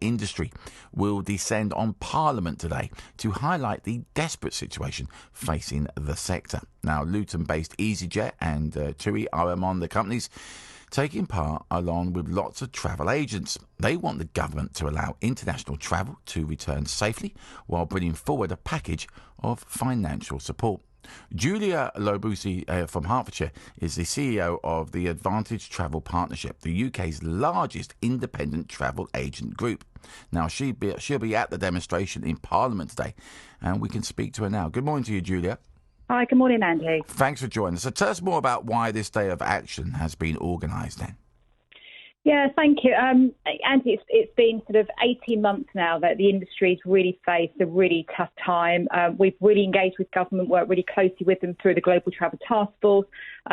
industry will descend on Parliament today to highlight the desperate situation facing the sector. Now, Luton-based EasyJet and TUI are among the companies taking part, along with lots of travel agents. They want the government to allow international travel to return safely while bringing forward a package of financial support. Julia Lobusi from Hertfordshire is the CEO of the Advantage Travel Partnership, the UK's largest independent travel agent group. Now, she'll be at the demonstration in Parliament today, and we can speak to her now. Good morning to you, Julia. Hi, good morning, Andy. Thanks for joining us. So tell us more about why this day of action has been organised then. Yeah, thank you. Andy, it's been sort of 18 months now that the industry's really faced a really tough time. We've really engaged with government, worked really closely with them through the Global Travel Task Force,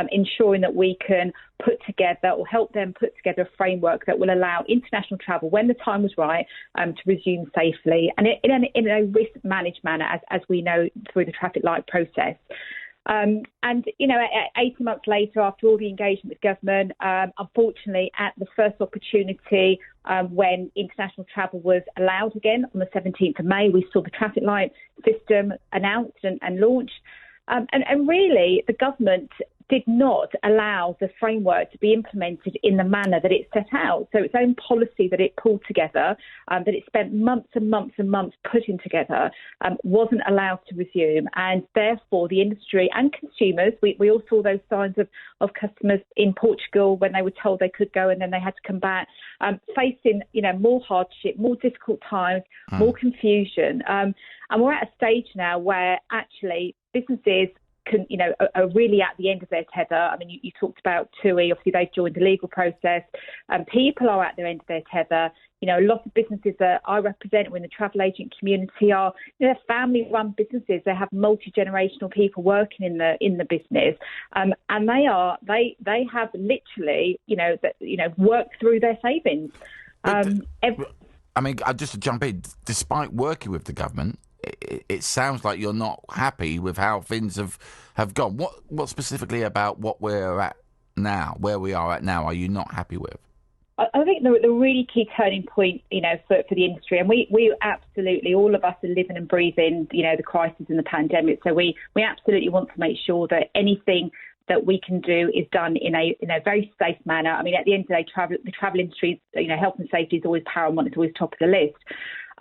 ensuring that we can put together or help them put together a framework that will allow international travel, when the time was right, to resume safely and in a risk-managed manner, as we know through the traffic light process. And, 18 months later, after all the engagement with government, unfortunately, at the first opportunity when international travel was allowed again on the 17th of May, we saw the traffic light system announced and launched. And really, the government did not allow the framework to be implemented in the manner that it set out. So its own policy that it pulled together, that it spent months and months and months putting together, wasn't allowed to resume. And therefore, the industry and consumers, we all saw those signs of customers in Portugal when they were told they could go and then they had to come back, facing, more hardship, more difficult times, more confusion. And we're at a stage now where actually businesses are really at the end of their tether. I mean, you talked about TUI. Obviously, they've joined the legal process. People are at their end of their tether. A lot of businesses that I represent in the travel agent community are, family-run businesses. They have multi-generational people working in the business, and they have literally, worked through their savings. Just to jump in, despite working with the government, it sounds like you're not happy with how things have gone. What specifically about what we're at now, where we are at now, are you not happy with? I think the really key turning point, for the industry, and we absolutely, all of us are living and breathing, the crisis and the pandemic. So we absolutely want to make sure that anything that we can do is done in a very safe manner. I mean, at the end of the day, the travel industry, health and safety is always paramount. It's always top of the list.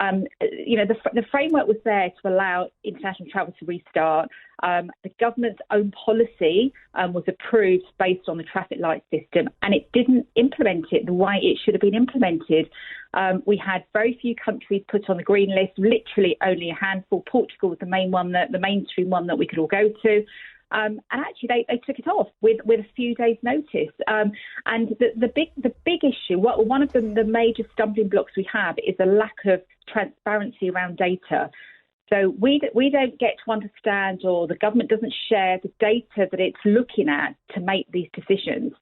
The framework was there to allow international travel to restart. The government's own policy was approved based on the traffic light system, and it didn't implement it the way it should have been implemented. We had very few countries put on the green list, literally only a handful. Portugal was the mainstream one that we could all go to. And actually, they took it off with a few days' notice. And the big issue, one of the major stumbling blocks we have is a lack of transparency around data. So we don't get to understand, or the government doesn't share the data that it's looking at to make these decisions.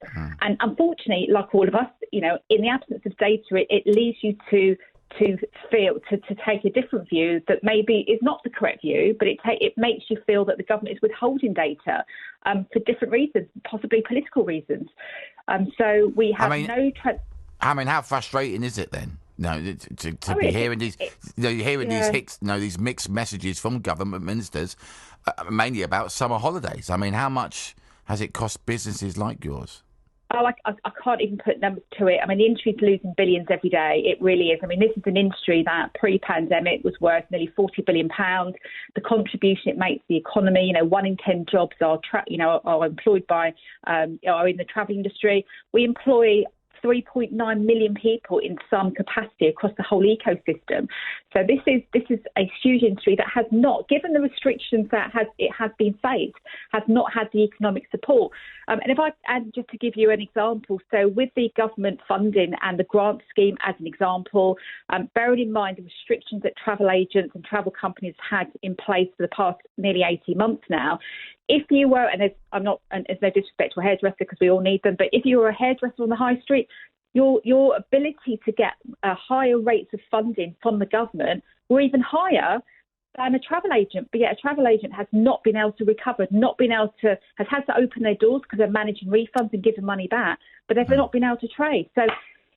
And unfortunately, like all of us, in the absence of data, it leaves you to take a different view that maybe is not the correct view, but it makes you feel that the government is withholding data for different reasons, possibly political reasons. So we have how frustrating is it then? To be hearing these, these mixed messages from government ministers, mainly about summer holidays. I mean, how much has it cost businesses like yours? I can't even put numbers to it. I mean, the industry's losing billions every day. It really is. I mean, this is an industry that pre-pandemic was worth nearly £40 billion. The contribution it makes to the economy, 1 in 10 jobs are employed by, are in the travel industry. We employ 3.9 million people in some capacity across the whole ecosystem. So this is a huge industry that has not, given the restrictions that it has been faced, has not had the economic support. And if I add, just to give you an example, so with the government funding and the grant scheme as an example, bearing in mind the restrictions that travel agents and travel companies had in place for the past nearly 18 months now, if you were, and there's no disrespect to a hairdresser because we all need them, but if you were a hairdresser on the high street, your ability to get higher rates of funding from the government were even higher than a travel agent. But yet a travel agent has not been able to recover, has had to open their doors because they're managing refunds and giving money back, but they've not been able to trade. So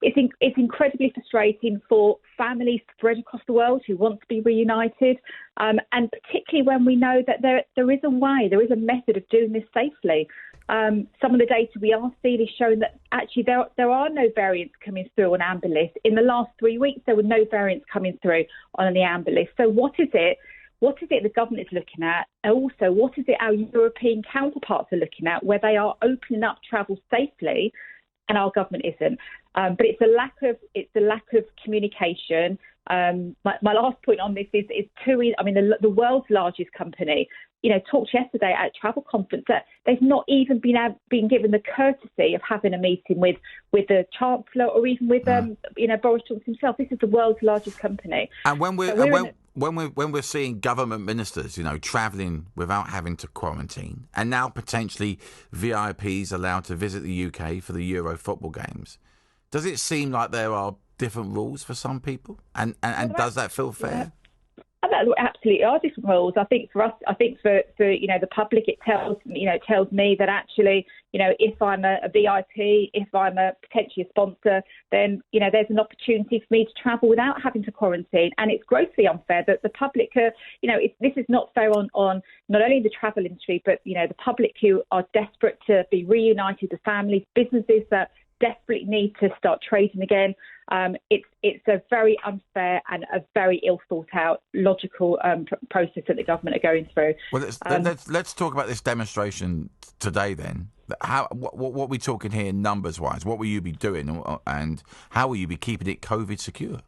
it's incredibly frustrating for families spread across the world who want to be reunited, and particularly when we know that there is a method of doing this safely. Some of the data we are seeing is showing that actually there are no variants coming through on Amber List. In the last 3 weeks, there were no variants coming through on the Amber List. So what is it the government is looking at? And also, what is it our European counterparts are looking at, where they are opening up travel safely and our government isn't? But it's a lack of communication. My last point on this is TUI. I mean, the world's largest company, talked yesterday at a travel conference that they've not even been given the courtesy of having a meeting with the Chancellor or even with Boris Johnson himself. This is the world's largest company. And when we're seeing government ministers, travelling without having to quarantine, and now potentially VIPs allowed to visit the UK for the Euro football games, does it seem like there are different rules for some people? And does that feel fair? There absolutely are different rules. I think for us, for the public, it tells me that actually, if I'm a VIP, if I'm potentially a sponsor, then there's an opportunity for me to travel without having to quarantine, and it's grossly unfair that the public this is not fair on not only the travel industry, but the public who are desperate to be reunited, the families, businesses that desperately need to start trading again. It's a very unfair and a very ill thought out logical process that the government are going through. Well, let's talk about this demonstration today then. What are we talking here numbers wise? What will you be doing, and how will you be keeping it COVID secure?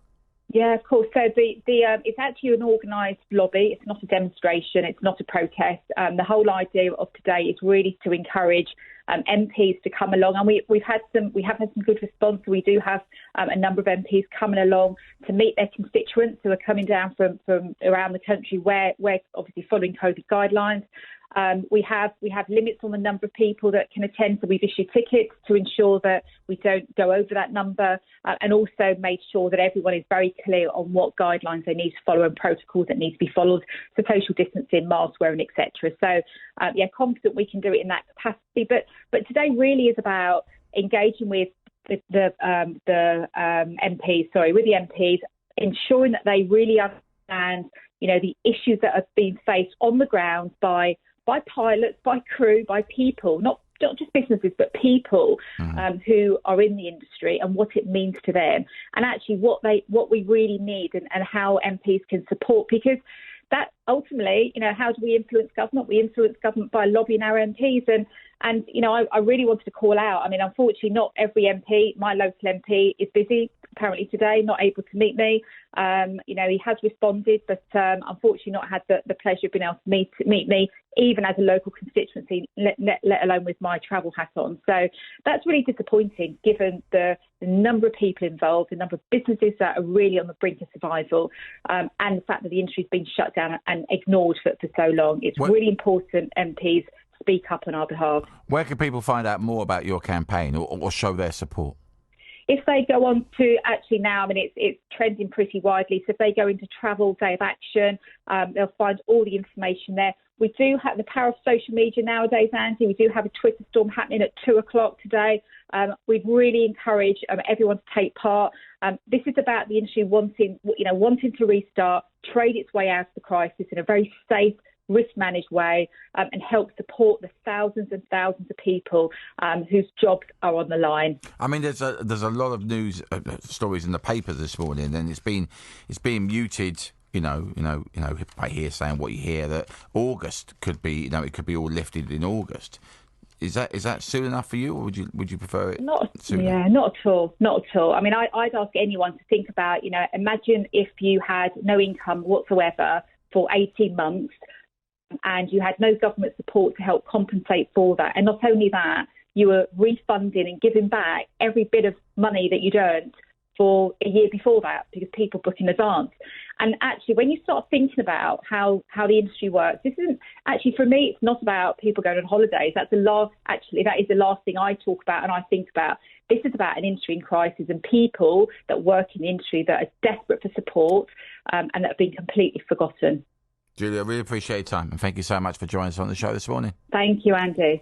Yeah, of course. So it's actually an organised lobby. It's not a demonstration. It's not a protest. The whole idea of today is really to encourage MPs to come along, and we have had some good response. We do have a number of MPs coming along to meet their constituents who are coming down from around the country where obviously following COVID guidelines. We have limits on the number of people that can attend, so we've issued tickets to ensure that we don't go over that number, and also made sure that everyone is very clear on what guidelines they need to follow and protocols that need to be followed, so social distancing, mask wearing, etc. So, confident we can do it in that capacity. But today really is about engaging with the MPs, ensuring that they really understand, the issues that are being faced on the ground by pilots, by crew, by people, not just businesses, but people who are in the industry, and what it means to them, and actually what we really need, and how MPs can support. Because that ultimately, how do we influence government? We influence government by lobbying our MPs, and I really wanted to call out. I mean, unfortunately, not every MP, my local MP, is busy apparently today, not able to meet me. He has responded, but unfortunately not had the pleasure of being able to meet me, even as a local constituency, let alone with my travel hat on. So that's really disappointing, given the number of people involved, the number of businesses that are really on the brink of survival, and the fact that the industry's been shut down and ignored for so long. It's really important MPs speak up on our behalf. Where can people find out more about your campaign or show their support? If they go on to, actually now, I mean, it's trending pretty widely. So if they go into Travel Day of Action, they'll find all the information there. We do have the power of social media nowadays, Andy. We do have a Twitter storm happening at 2:00 today. We've really encouraged everyone to take part. This is about the industry wanting to restart, trade its way out of the crisis in a very safe, risk-managed way, and help support the thousands and thousands of people whose jobs are on the line. I mean, there's a lot of news stories in the papers this morning, and it's being muted. By hearsay and what you hear, that August could be, it could be all lifted in August. Is that soon enough for you, or would you prefer it? Not at all. Not at all. I mean, I'd ask anyone to think about, imagine if you had no income whatsoever for 18 months. And you had no government support to help compensate for that. And not only that, you were refunding and giving back every bit of money that you'd earned for a year before that, because people book in advance. And actually, when you start thinking about how the industry works, this isn't actually, for me, it's not about people going on holidays. That is the last thing I talk about and I think about. This is about an industry in crisis and people that work in the industry that are desperate for support, and that have been completely forgotten. Julia, I really appreciate your time, and thank you so much for joining us on the show this morning. Thank you, Andy.